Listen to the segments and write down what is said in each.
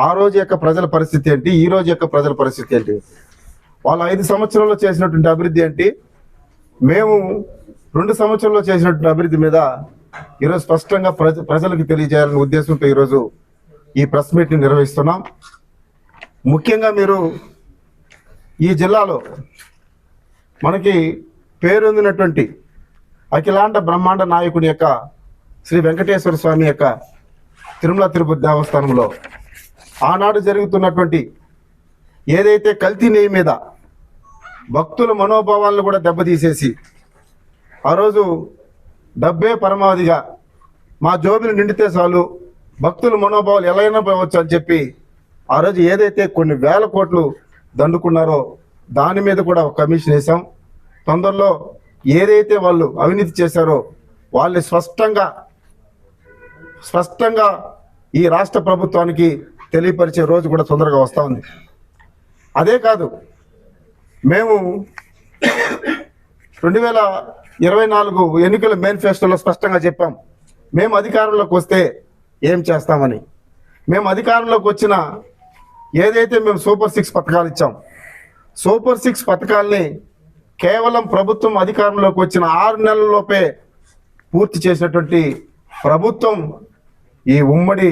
ఆ రోజు యొక్క ప్రజల పరిస్థితి ఏంటి, ఈ రోజు యొక్క ప్రజల పరిస్థితి ఏంటి, వాళ్ళు 5 సంవత్సరాల్లో చేసినటువంటి అభివృద్ధి ఏంటి, మేము 2 సంవత్సరాల్లో చేసినటువంటి అభివృద్ధి మీద ఈరోజు స్పష్టంగా ప్రజలకు తెలియజేయాలనే ఉద్దేశంతో ఈరోజు ఈ ప్రెస్ మీట్ని నిర్వహిస్తున్నాం. ముఖ్యంగా మీరు ఈ జిల్లాలో మనకి పేరొందినటువంటి అఖిలాండ బ్రహ్మాండ నాయకుని యొక్క శ్రీ వెంకటేశ్వర స్వామి యొక్క తిరుమల తిరుపతి దేవస్థానంలో ఆనాడు జరుగుతున్నటువంటి ఏదైతే కల్తీ నెయ్యి మీద భక్తుల మనోభావాలను కూడా దెబ్బతీసేసి ఆ రోజు డబ్బే పరమావధిగా మా జోబులు నిండితే చాలు, భక్తుల మనోభావాలు ఎలా అయినా పోవచ్చు అని చెప్పి ఆ రోజు ఏదైతే కొన్ని వేల కోట్లు దండుకున్నారో దాని మీద కూడా ఒక కమిషన్ వేసాం. తొందరలో ఏదైతే వాళ్ళు అవినీతి చేశారో వాళ్ళు స్పష్టంగా ఈ రాష్ట్ర ప్రభుత్వానికి తెలియపరిచే రోజు కూడా తొందరగా వస్తూ ఉంది. అదే కాదు, మేము 2024 ఎన్నికల మేనిఫెస్టోలో స్పష్టంగా చెప్పాం, మేము అధికారంలోకి వస్తే ఏం చేస్తామని. మేము అధికారంలోకి వచ్చిన ఏదైతే మేము సూపర్ 6 పథకాలు ఇచ్చాం, సూపర్ 6 పథకాలని కేవలం ప్రభుత్వం అధికారంలోకి వచ్చిన 6 నెలల్లోపే పూర్తి చేసినటువంటి ప్రభుత్వం ఈ ఉమ్మడి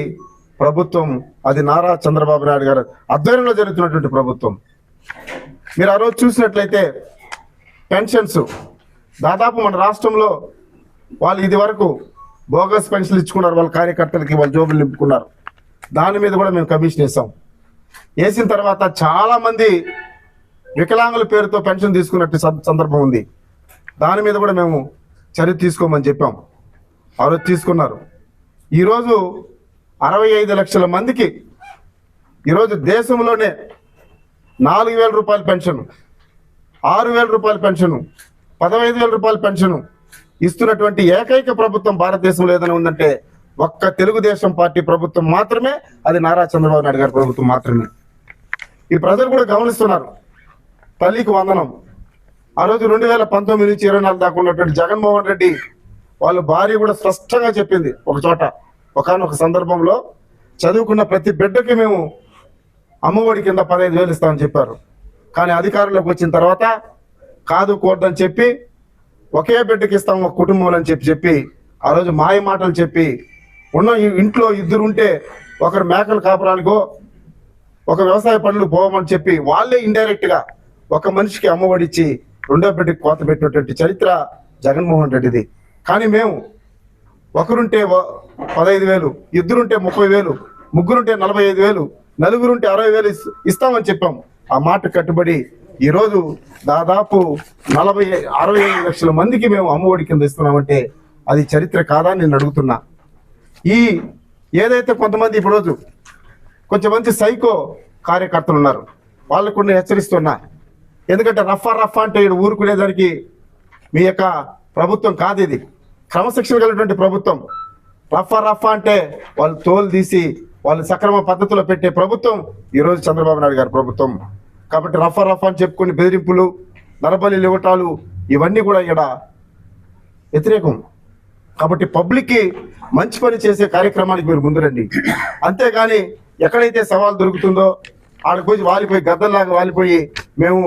ప్రభుత్వం. అది నారా చంద్రబాబు నాయుడు గారు ఆధ్వర్యంలో జరుగుతున్నటువంటి ప్రభుత్వం. మీరు ఆ రోజు చూసినట్లయితే పెన్షన్స్ దాదాపు మన రాష్ట్రంలో వాళ్ళు ఇది వరకు బోగస్ పెన్షన్లు ఇచ్చుకున్నారు, వాళ్ళ కార్యకర్తలకి వాళ్ళ జోబులు నింపుకున్నారు. దాని మీద కూడా మేము కమిషన్ వేసాం. వేసిన తర్వాత చాలామంది వికలాంగుల పేరుతో పెన్షన్ తీసుకున్నట్టు సందర్భం ఉంది. దాని మీద కూడా మేము చర్య తీసుకోమని చెప్పాం. ఆ రోజు తీసుకున్నారు. ఈరోజు 65 లక్షల మందికి ఈరోజు దేశంలోనే 4,000 రూపాయల పెన్షన్, 6,000 రూపాయల పెన్షను, 15,000 రూపాయల పెన్షను ఇస్తున్నటువంటి ఏకైక ప్రభుత్వం భారతదేశంలో ఏదైనా ఉందంటే ఒక్క తెలుగుదేశం పార్టీ ప్రభుత్వం మాత్రమే, అది నారా చంద్రబాబు నాయుడు గారి ప్రభుత్వం మాత్రమే. ఈ ప్రజలు కూడా గమనిస్తున్నారు. తల్లికి వందనం ఆ రోజు 2019 నుంచి 24 దాకా ఉన్నటువంటి జగన్మోహన్ రెడ్డి వాళ్ళ భార్య కూడా స్పష్టంగా చెప్పింది ఒక చోట, ఒకానొక సందర్భంలో చదువుకున్న ప్రతి బిడ్డకి మేము అమ్మఒడి కింద 15,000 ఇస్తామని చెప్పారు. కానీ అధికారంలోకి వచ్చిన తర్వాత కాదు కూడదని చెప్పి ఒకే బిడ్డకి ఇస్తాం ఒక కుటుంబంలో అని చెప్పి ఆ రోజు మాయ మాటలు చెప్పి ఉన్న ఇంట్లో 2 ఉంటే ఒకరు మేకలు కాపురానికో ఒక వ్యవసాయ పనులు పోవమని చెప్పి వాళ్ళే ఇండైరెక్ట్గా ఒక మనిషికి అమ్మఒడిచ్చి 2వ బిడ్డకి కోత పెట్టినటువంటి చరిత్ర జగన్మోహన్ రెడ్డిది. కానీ మేము ఒకరుంటే 15,000, 2 ఉంటే 30,000, 3 ఉంటే 45,000, 4 ఉంటే 60,000 ఇస్తామని చెప్పాం. ఆ మాట కట్టుబడి ఈరోజు దాదాపు 65 లక్షల మందికి మేము అమ్మఒడి కింద ఇస్తున్నామంటే అది చరిత్ర కాదా నేను అడుగుతున్నా. ఈ ఏదైతే కొంతమంది ఇప్పుడు కొంచెం మంది సైకో కార్యకర్తలు ఉన్నారు, వాళ్ళకు కొన్ని హెచ్చరిస్తున్నా. ఎందుకంటే రఫా అంటే ఇక్కడ ఊరుకునేదానికి మీ యొక్క ప్రభుత్వం కాదు, ఇది క్రమశిక్షణ కలిగినటువంటి ప్రభుత్వం. రఫా అంటే వాళ్ళు తోలు తీసి వాళ్ళు సక్రమ పద్ధతిలో పెట్టే ప్రభుత్వం ఈరోజు చంద్రబాబు నాయుడు గారి ప్రభుత్వం. కాబట్టి రఫా అని చెప్పుకుని బెదిరింపులు, నరబలి ఇవ్వటాలు ఇవన్నీ కూడా ఇక్కడ వ్యతిరేకం. కాబట్టి పబ్లిక్కి మంచి పని చేసే కార్యక్రమానికి మీరు ముందు రండి. అంతేగాని ఎక్కడైతే సవాల్ దొరుకుతుందో ఆడిపోయి వాలిపోయి గద్దల్లాగా వాలిపోయి మేము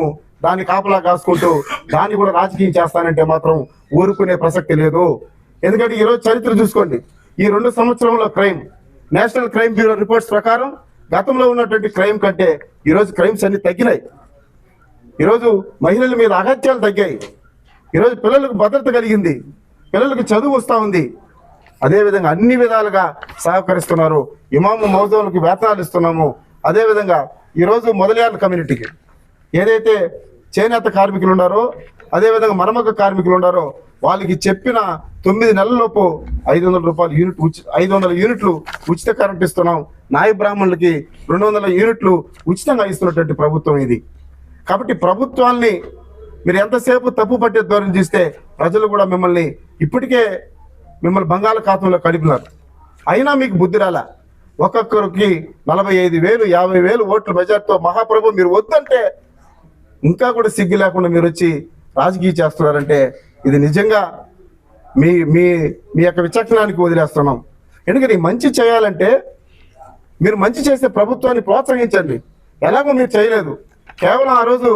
దాన్ని కాపలా కాసుకుంటూ దాన్ని కూడా రాజకీయం చేస్తానంటే మాత్రం ఊరుకునే ప్రసక్తి లేదు. ఎందుకంటే ఈరోజు చరిత్ర చూసుకోండి. ఈ 2 సంవత్సరంలో crime, national crime bureau reports ప్రకారం గతంలో ఉన్నటువంటి క్రైమ్ కంటే ఈరోజు క్రైమ్స్ అన్ని తగ్గినాయి. ఈరోజు మహిళల మీద అగత్యాలు తగ్గాయి. ఈరోజు పిల్లలకు భద్రత కలిగింది, పిల్లలకు చదువు వస్తూ ఉంది. అదేవిధంగా అన్ని విధాలుగా సహకరిస్తున్నారు. ఇమాము మౌజూలకు వేతనాలు ఇస్తున్నాము. అదేవిధంగా ఈరోజు మొదలయార్ల కమ్యూనిటీకి ఏదైతే చేనేత కార్మికులు ఉన్నారో, అదేవిధంగా మరమగ్గ కార్మికులు ఉన్నారో వాళ్ళకి చెప్పిన 9 నెలలలోపు 500 రూపాయలు యూనిట్ 500 యూనిట్లు ఉచిత కరెంట్ ఇస్తున్నాం. నాయ బ్రాహ్మణులకి 200 యూనిట్లు ఉచితంగా ఇస్తున్నటువంటి ప్రభుత్వం ఇది. కాబట్టి ప్రభుత్వాల్ని మీరు ఎంతసేపు తప్పు పట్టే ధోరణి చూస్తే ప్రజలు కూడా ఇప్పటికే మిమ్మల్ని బంగాళాఖాతంలో కడిపినారు. అయినా మీకు బుద్ధి రాలా. ఒక్కొక్కరికి 45,000, 50,000 ఓట్ల మెజార్టీతో మహాప్రభు మీరు వద్దంటే ఇంకా కూడా సిగ్గు లేకుండా మీరు వచ్చి రాజకీయం చేస్తున్నారంటే ఇది నిజంగా మీ మీ మీ యొక్క విచక్షణానికి వదిలేస్తున్నాం. ఎందుకంటే మంచి చేయాలంటే మీరు మంచి చేసే ప్రభుత్వాన్ని ప్రోత్సహించండి. ఎలాగో మీరు చేయలేదు. కేవలం ఆ రోజు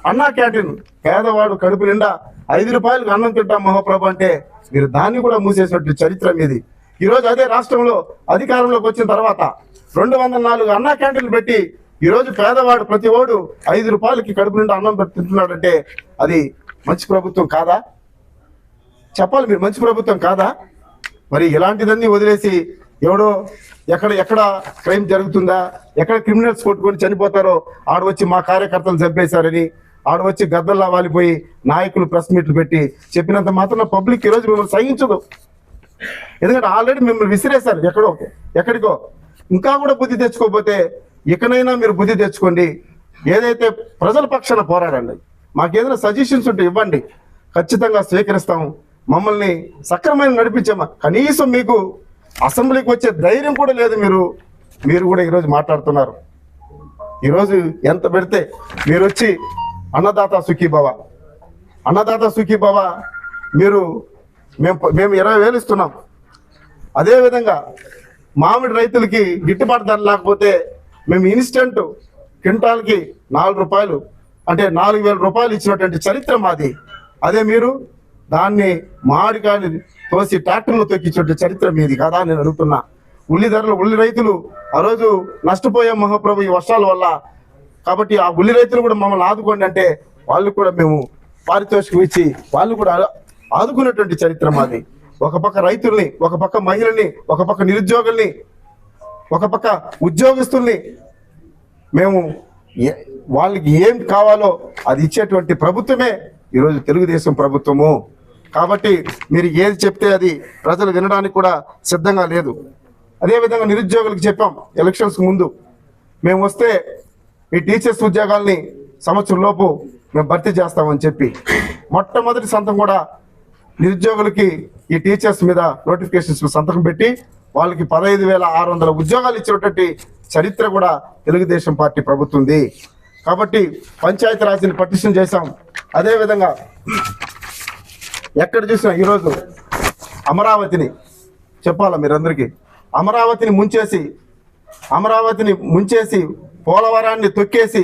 అన్నా క్యాంటీన్, పేదవాడు కడుపు నిండా 5 రూపాయలకు అన్నం తింటాం మహాప్రభు అంటే మీరు దాన్ని కూడా మూసేసినట్టు చరిత్ర మీది. ఈరోజు అదే రాష్ట్రంలో అధికారంలోకి వచ్చిన తర్వాత 204 అన్నా క్యాంటీన్లు పెట్టి ఈరోజు పేదవాడు ప్రతి ఓడు 5 రూపాయలకి కడుపు నిండా అన్నం తింటున్నాడంటే అది మంచి ప్రభుత్వం కాదా? చెప్పాలి, మీరు మంచి ప్రభుత్వం కాదా? మరి ఇలాంటిదన్నీ వదిలేసి ఎవడో ఎక్కడ క్రైమ్ జరుగుతుందా, ఎక్కడ క్రిమినల్స్ కొట్టుకొని చనిపోతారో ఆడ వచ్చి మా కార్యకర్తలు చంపేశారని ఆడ వచ్చి గద్దల్లా వాలిపోయి నాయకులు ప్రెస్ మీట్లు పెట్టి చెప్పినంత మాత్రం పబ్లిక్ ఈరోజు మిమ్మల్ని సహించదు. ఎందుకంటే ఆల్రెడీ మిమ్మల్ని విసిరేశారు ఎక్కడికో. ఇంకా కూడా బుద్ధి తెచ్చుకోకపోతే ఇకనైనా మీరు బుద్ధి తెచ్చుకోండి. ఏదైతే ప్రజల పక్షాన పోరాడండి. మాకేదైనా సజెషన్స్ ఉంటే ఇవ్వండి, ఖచ్చితంగా స్వీకరిస్తాం. మమ్మల్ని సక్రమైన నడిపించామా, కనీసం మీకు అసెంబ్లీకి వచ్చే ధైర్యం కూడా లేదు. మీరు కూడా ఈరోజు మాట్లాడుతున్నారు. ఈరోజు ఎంత పెడితే మీరు వచ్చి అన్నదాత సుఖీభవ, అన్నదాత సుఖీభవ మేము 20,000 ఇస్తున్నాం. అదేవిధంగా మామిడి రైతులకి గిట్టుబాటు ధర లేకపోతే మేము ఇన్స్టెంట్ క్వింటాల్కి 4 రూపాయలు అంటే 4,000 రూపాయలు ఇచ్చినటువంటి చరిత్ర మాది. అదే మీరు దాన్ని మామిడికాయని తోసి ట్రాక్టర్లో తొక్కించే చరిత్ర మీది కదా నేను అడుగుతున్నా. ఉల్లి రైతులు ఆ రోజు నష్టపోయాం మహాప్రభు ఈ వర్షాల వల్ల. కాబట్టి ఆ ఉల్లి రైతులు కూడా మమ్మల్ని ఆదుకోండి అంటే వాళ్ళు కూడా మేము పారితోషికం ఇచ్చి వాళ్ళు కూడా ఆదుకున్నటువంటి చరిత్ర మాది. ఒక పక్క రైతుల్ని, ఒక పక్క మహిళల్ని, ఒక పక్క నిరుద్యోగుల్ని, ఒక పక్క ఉద్యోగస్తుల్ని మేము వాళ్ళకి ఏం కావాలో అది ఇచ్చేటువంటి ప్రభుత్వమే ఈరోజు తెలుగుదేశం ప్రభుత్వము. కాబట్టి మీరు ఏది చెప్తే అది ప్రజలు వినడానికి కూడా సిద్ధంగా లేదు. అదేవిధంగా నిరుద్యోగులకు చెప్పాం ఎలక్షన్స్ ముందు, మేము వస్తే ఈ టీచర్స్ ఉద్యోగాల్ని సంవత్సరం లోపు మేము భర్తీ చేస్తామని చెప్పి మొట్టమొదటి సంతకం కూడా నిరుద్యోగులకి ఈ టీచర్స్ మీద నోటిఫికేషన్స్ సంతకం పెట్టి వాళ్ళకి 15,600 ఉద్యోగాలు ఇచ్చినటువంటి చరిత్ర కూడా తెలుగుదేశం పార్టీ ప్రభుత్వంది. కాబట్టి పంచాయతీరాజ్ని పటిష్టం చేశాం. అదేవిధంగా ఎక్కడ చూసినా ఈరోజు అమరావతిని చెప్పాలా మీరందరికీ, అమరావతిని ముంచేసి పోలవరాన్ని తొక్కేసి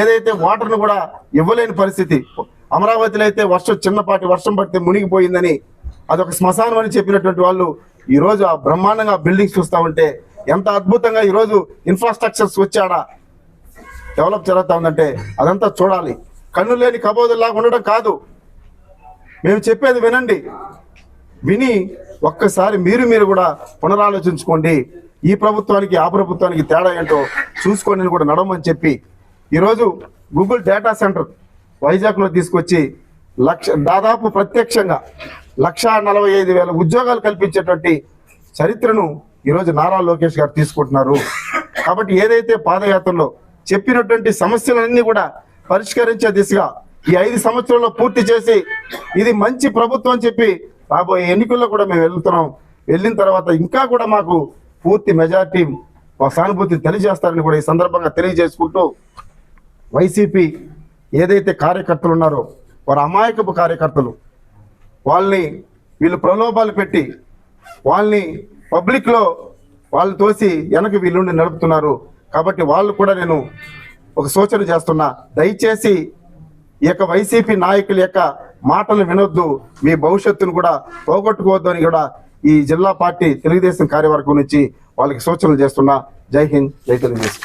ఏదైతే వాటర్ను కూడా ఇవ్వలేని పరిస్థితి. అమరావతిలో అయితే చిన్నపాటి వర్షం పడితే మునిగిపోయిందని అదొక శ్మశానం అని చెప్పినటువంటి వాళ్ళు ఈరోజు ఆ బ్రహ్మాండంగా బిల్డింగ్స్ చూస్తూ ఉంటే ఎంత అద్భుతంగా ఈరోజు ఇన్ఫ్రాస్ట్రక్చర్స్ వచ్చాడా డెవలప్ జరుగుతూ ఉందంటే అదంతా చూడాలి. కన్ను లేని కబోదుల్లాగా ఉండడం కాదు. మేము చెప్పేది వినండి, విని ఒక్కసారి మీరు కూడా పునరాలోచించుకోండి. ఈ ప్రభుత్వానికి ఆ ప్రభుత్వానికి తేడా ఏంటో చూసుకొని కూడా నడవమని చెప్పి ఈరోజు గూగుల్ డేటా సెంటర్ వైజాగ్లో తీసుకొచ్చి దాదాపు ప్రత్యక్షంగా 1,45,000 ఉద్యోగాలు కల్పించేటువంటి చరిత్రను ఈరోజు నారా లోకేష్ గారు తీసుకుంటున్నారు. కాబట్టి ఏదైతే పాదయాత్రలో చెప్పినటువంటి సమస్యలన్నీ కూడా పరిష్కరించే దిశగా ఈ 5 సంవత్సరాల్లో పూర్తి చేసి ఇది మంచి ప్రభుత్వం అని చెప్పి రాబోయే ఎన్నికల్లో కూడా మేము వెళ్తున్నాం. వెళ్ళిన తర్వాత ఇంకా కూడా మాకు పూర్తి మెజార్టీ సానుభూతిని తెలియజేస్తారని కూడా ఈ సందర్భంగా తెలియజేసుకుంటూ, వైసీపీ ఏదైతే కార్యకర్తలు ఉన్నారో వారు అమాయకపు కార్యకర్తలు, వాళ్ళని వీళ్ళు ప్రలోభాలు పెట్టి వాళ్ళని పబ్లిక్లో వాళ్ళు తోసి వెనక వీళ్ళుండి నడుపుతున్నారు. కాబట్టి వాళ్ళు కూడా నేను ఒక సూచన చేస్తున్నా, దయచేసి ఈ యొక్క వైసీపీ నాయకుల యొక్క మాటలు వినొద్దు, మీ భవిష్యత్తును కూడా పోగొట్టుకోవద్దు అని కూడా ఈ జిల్లా పార్టీ తెలుగుదేశం కార్యవర్గం నుంచి వాళ్ళకి సూచనలు చేస్తున్నా. జై హింద్, జై తెలుగుదేశం.